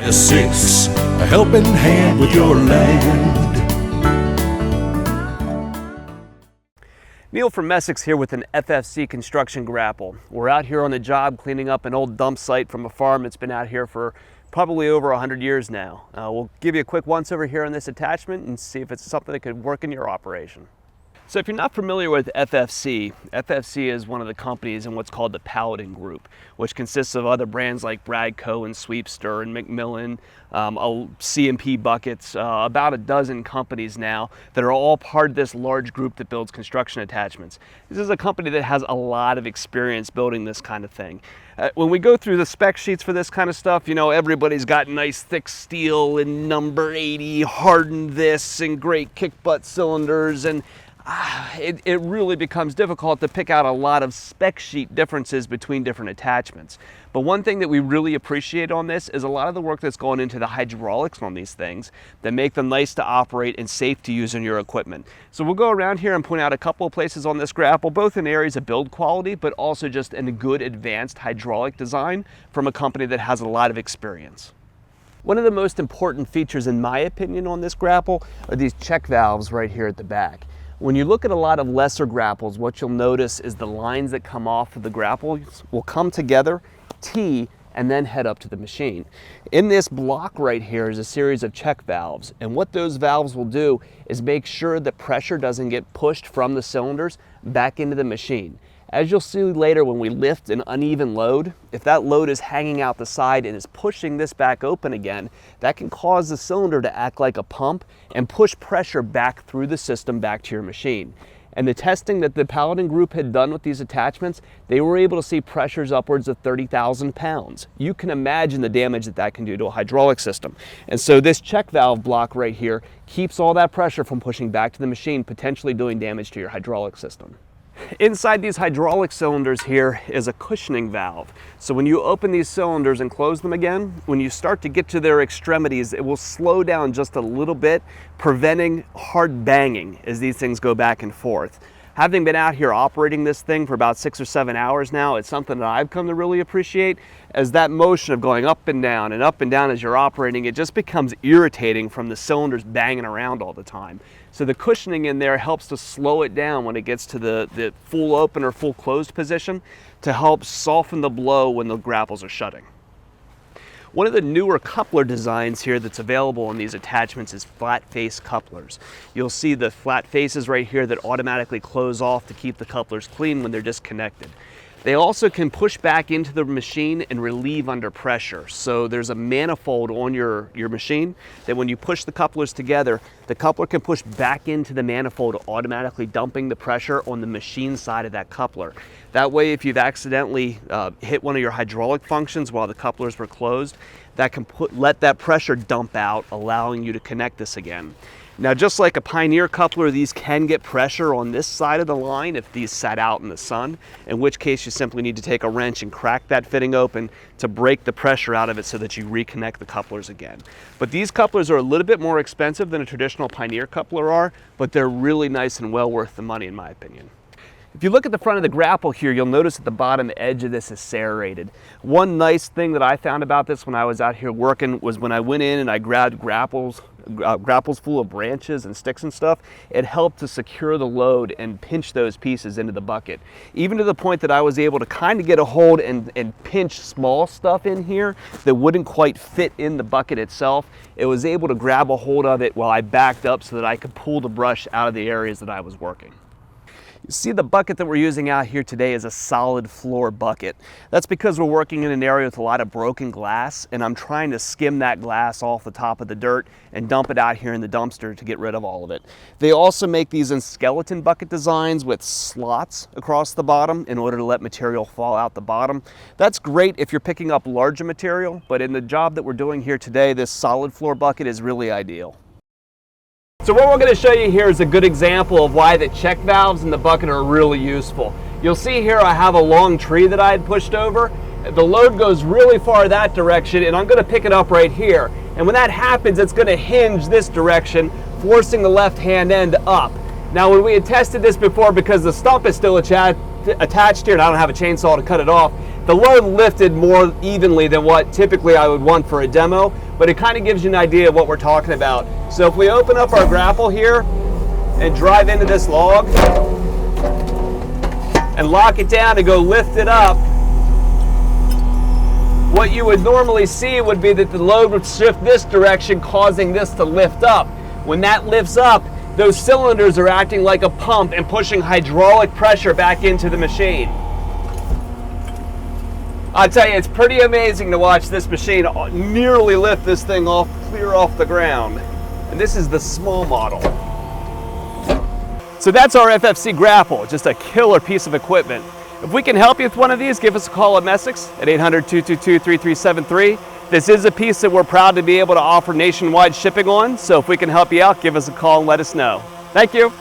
Messicks, a helping hand with your land. Neil from Messicks here with an FFC Construction Grapple. We're out here on the job cleaning up an old dump site from a farm that's been out here for probably over 100 years now. We'll give you a quick once over here on this attachment and see if it's something that could work in your operation. So if you're not familiar with FFC, FFC is one of the companies in what's called the Paladin group, which consists of other brands like Bradco and Sweepster and McMillan, C&P buckets, about a dozen companies now that are all part of this large group that builds construction attachments. This is a company that has a lot of experience building this kind of thing. When we go through the spec sheets for this kind of stuff, you know, everybody's got nice thick steel and number 80 hardened this and great kick butt cylinders, and it really becomes difficult to pick out a lot of spec sheet differences between different attachments. But one thing that we really appreciate on this is a lot of the work that's going into the hydraulics on these things that make them nice to operate and safe to use in your equipment. So we'll go around here and point out a couple of places on this grapple, both in areas of build quality, but also just in a good advanced hydraulic design from a company that has a lot of experience. One of the most important features, in my opinion, on this grapple are these check valves right here at the back. When you look at a lot of lesser grapples, what you'll notice is the lines that come off of the grapple will come together, tee, and then head up to the machine. In this block right here is a series of check valves, and what those valves will do is make sure that pressure doesn't get pushed from the cylinders back into the machine. As you'll see later, when we lift an uneven load, if that load is hanging out the side and is pushing this back open again, that can cause the cylinder to act like a pump and push pressure back through the system back to your machine. And the testing that the Paladin group had done with these attachments, they were able to see pressures upwards of 30,000 pounds. You can imagine the damage that that can do to a hydraulic system. And so this check valve block right here keeps all that pressure from pushing back to the machine, potentially doing damage to your hydraulic system. Inside these hydraulic cylinders here is a cushioning valve. So when you open these cylinders and close them again, when you start to get to their extremities, it will slow down just a little bit, preventing hard banging as these things go back and forth. Having been out here operating this thing for about 6 or 7 hours now, it's something that I've come to really appreciate, as that motion of going up and down as you're operating, it just becomes irritating from the cylinders banging around all the time. So the cushioning in there helps to slow it down when it gets to the full open or full closed position to help soften the blow when the grapples are shutting. One of the newer coupler designs here that's available in these attachments is flat face couplers. You'll see the flat faces right here that automatically close off to keep the couplers clean when they're disconnected. They also can push back into the machine and relieve under pressure. So there's a manifold on your machine that when you push the couplers together, the coupler can push back into the manifold, automatically dumping the pressure on the machine side of that coupler. That way, if you've accidentally hit one of your hydraulic functions while the couplers were closed, that can let that pressure dump out, allowing you to connect this again. Now, just like a Pioneer coupler, these can get pressure on this side of the line if these sat out in the sun, in which case you simply need to take a wrench and crack that fitting open to break the pressure out of it so that you reconnect the couplers again. But these couplers are a little bit more expensive than a traditional Pioneer coupler are, but they're really nice and well worth the money in my opinion. If you look at the front of the grapple here, you'll notice that the bottom edge of this is serrated. One nice thing that I found about this when I was out here working was when I went in and I grabbed grapples full of branches and sticks and stuff, it helped to secure the load and pinch those pieces into the bucket. Even to the point that I was able to kind of get a hold and pinch small stuff in here that wouldn't quite fit in the bucket itself. It was able to grab a hold of it while I backed up so that I could pull the brush out of the areas that I was working. You see, the bucket that we're using out here today is a solid floor bucket. That's because we're working in an area with a lot of broken glass, and I'm trying to skim that glass off the top of the dirt and dump it out here in the dumpster to get rid of all of it. They also make these in skeleton bucket designs with slots across the bottom in order to let material fall out the bottom. That's great if you're picking up larger material, but in the job that we're doing here today, this solid floor bucket is really ideal. So what we're going to show you here is a good example of why the check valves in the bucket are really useful. You'll see here I have a long tree that I had pushed over. The load goes really far that direction, and I'm going to pick it up right here. And when that happens, it's going to hinge this direction, forcing the left hand end up. Now, when we had tested this before, because the stump is still attached attached here, and I don't have a chainsaw to cut it off, the load lifted more evenly than what typically I would want for a demo, but it kind of gives you an idea of what we're talking about. So if we open up our grapple here and drive into this log and lock it down and go lift it up, what you would normally see would be that the load would shift this direction, causing this to lift up. When that lifts up, those cylinders are acting like a pump and pushing hydraulic pressure back into the machine. I'll tell you, it's pretty amazing to watch this machine nearly lift this thing off, clear off the ground. And this is the small model. So that's our FFC Grapple, just a killer piece of equipment. If we can help you with one of these, give us a call at Messicks at 800-222-3373. This is a piece that we're proud to be able to offer nationwide shipping on, so if we can help you out, give us a call and let us know. Thank you.